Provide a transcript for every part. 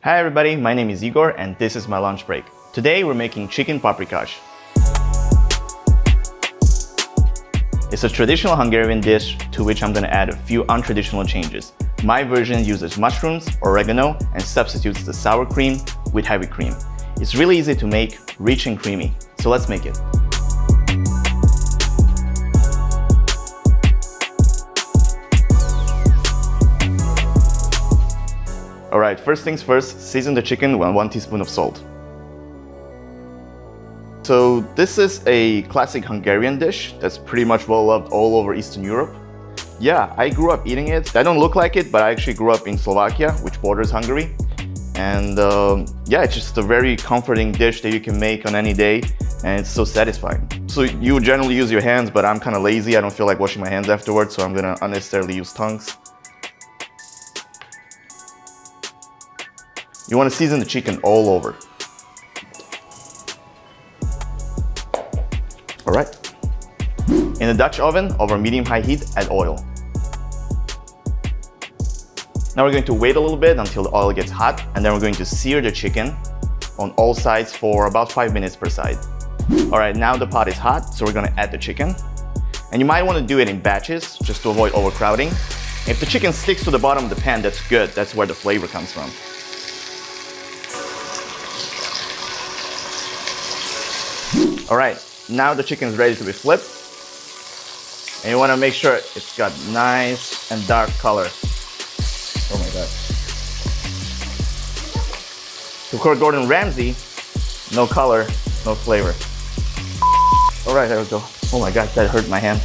Hi everybody, my name is Igor and this is my lunch break. Today we're making chicken paprikash. It's a traditional Hungarian dish to which I'm going to add a few untraditional changes. My version uses mushrooms, oregano, and substitutes the sour cream with heavy cream. It's really easy to make, rich and creamy. So let's make it. Alright, first things first, season the chicken with 1 teaspoon of salt. So this is a classic Hungarian dish that's pretty much well loved all over Eastern Europe. Yeah, I grew up eating it. I don't look like it, but I actually grew up in Slovakia, which borders Hungary. And yeah, it's just a very comforting dish that you can make on any day, and it's so satisfying. So you generally use your hands, but I'm kind of lazy. I don't feel like washing my hands afterwards, so I'm gonna unnecessarily use tongues. You want to season the chicken all over. Alright. In a Dutch oven over medium-high heat, add oil. Now we're going to wait a little bit until the oil gets hot, and then we're going to sear the chicken on all sides for about 5 minutes per side. Alright, now the pot is hot, so we're going to add the chicken. And you might want to do it in batches, just to avoid overcrowding. If the chicken sticks to the bottom of the pan, that's good. That's where the flavor comes from. Alright, now the chicken is ready to be flipped. And you want to make sure it's got nice and dark color. Oh my god. To quote Gordon Ramsay, no color, no flavor. Alright, there we go. Oh my god, that hurt my hand.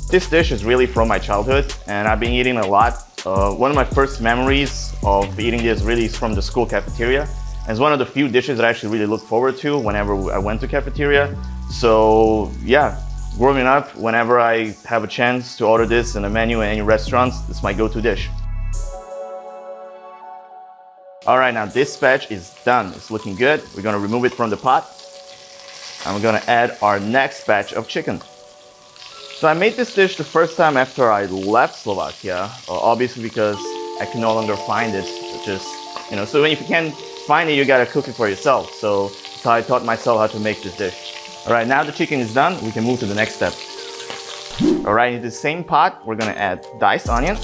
This dish is really from my childhood, and I've been eating a lot. One of my first memories of eating this really is from the school cafeteria. It's one of the few dishes that I actually really look forward to whenever I went to cafeteria. So yeah, growing up, whenever I have a chance to order this in a menu at any restaurants, it's my go-to dish. Alright, now this batch is done. It's looking good. We're gonna remove it from the pot. And we're gonna add our next batch of chicken. So I made this dish the first time after I left Slovakia, obviously because I can no longer find it. So when you can find it, you gotta cook it for yourself. So that's how I taught myself how to make this dish. Alright, now the chicken is done, we can move to the next step. Alright, in the same pot, we're gonna add diced onion.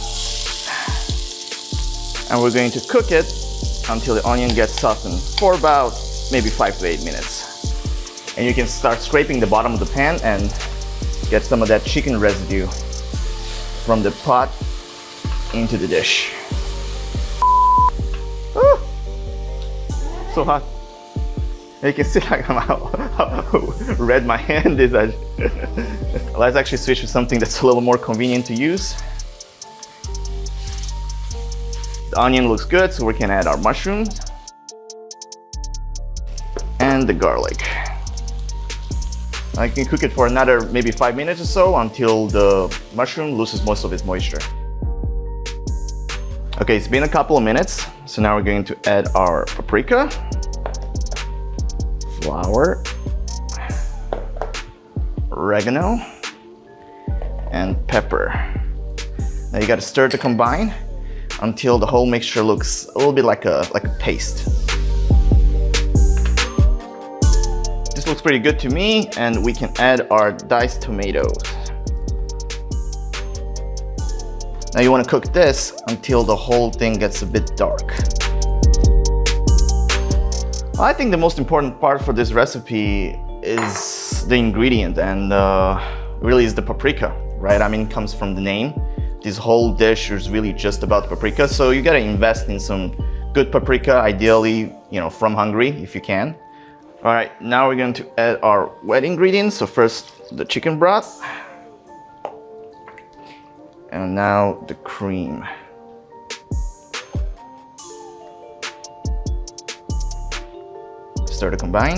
And we're going to cook it until the onion gets softened for about maybe 5 to 8 minutes. And you can start scraping the bottom of the pan and get some of that chicken residue from the pot into the dish. So hot. You can see like how red my hand is. Let's actually switch to something that's a little more convenient to use. The onion looks good, so we can add our mushrooms and the garlic. I can cook it for another maybe 5 minutes or so until the mushroom loses most of its moisture. Okay, it's been a couple of minutes, so now we're going to add our paprika, flour, oregano, and pepper. Now you got to stir to combine until the whole mixture looks a little bit like a paste. This looks pretty good to me, and we can add our diced tomatoes. Now you want to cook this until the whole thing gets a bit dark. I think the most important part for this recipe is the ingredient, and really is the paprika, right? I mean, it comes from the name. This whole dish is really just about paprika, so you gotta invest in some good paprika, ideally, from Hungary if you can. All right, now we're going to add our wet ingredients. So first the chicken broth. And now the cream. Start to combine.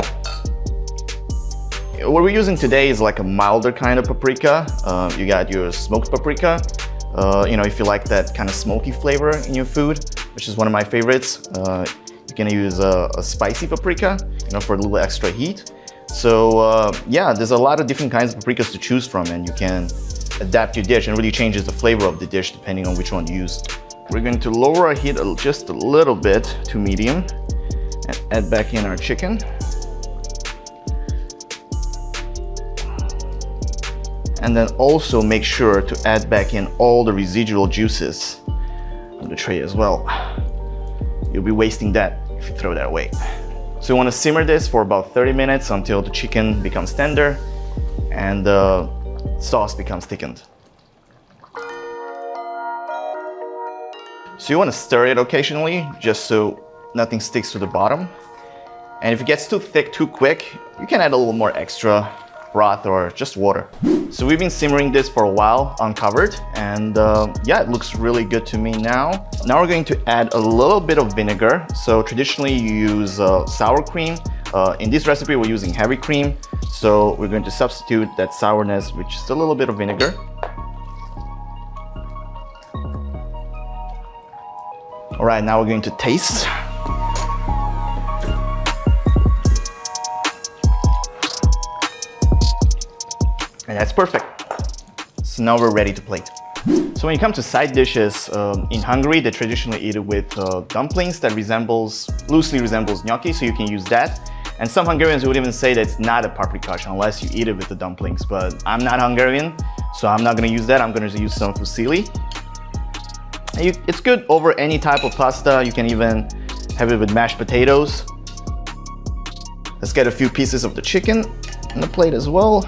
What we're using today is like a milder kind of paprika. You got your smoked paprika. If you like that kind of smoky flavor in your food, which is one of my favorites. You can use a spicy paprika, for a little extra heat. So yeah, there's a lot of different kinds of paprikas to choose from, and you can adapt your dish, and really changes the flavor of the dish depending on which one you use. we're going to lower our heat just a little bit to medium and add back in our chicken. And then also make sure to add back in all the residual juices on the tray as well. You'll be wasting that if you throw that away. So you want to simmer this for about 30 minutes until the chicken becomes tender and the sauce becomes thickened. So you want to stir it occasionally just so nothing sticks to the bottom. And if it gets too thick too quick, you can add a little more extra broth or just water. So we've been simmering this for a while uncovered, and yeah, it looks really good to me now. Now we're going to add a little bit of vinegar. So traditionally you use sour cream. In this recipe we're using heavy cream, so we're going to substitute that sourness with just a little bit of vinegar. All right, now we're going to taste. And that's perfect. So now we're ready to plate. So when it comes to side dishes, in Hungary, they traditionally eat it with dumplings that loosely resembles gnocchi, so you can use that. And some Hungarians would even say that it's not a paprikash unless you eat it with the dumplings, but I'm not Hungarian, so I'm not gonna use that. I'm gonna use some fusilli. It's good over any type of pasta. You can even have it with mashed potatoes. Let's get a few pieces of the chicken on the plate as well.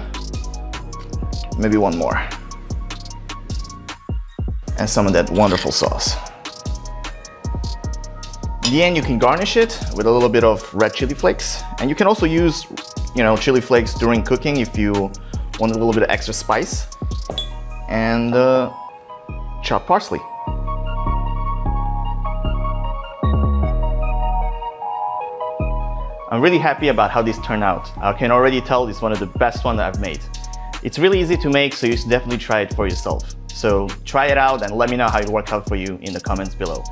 Maybe one more. And some of that wonderful sauce. In the end, you can garnish it with a little bit of red chili flakes. And you can also use, chili flakes during cooking if you want a little bit of extra spice. And chopped parsley. I'm really happy about how this turned out. I can already tell it's one of the best ones that I've made. It's really easy to make, so you should definitely try it for yourself. So try it out and let me know how it worked out for you in the comments below.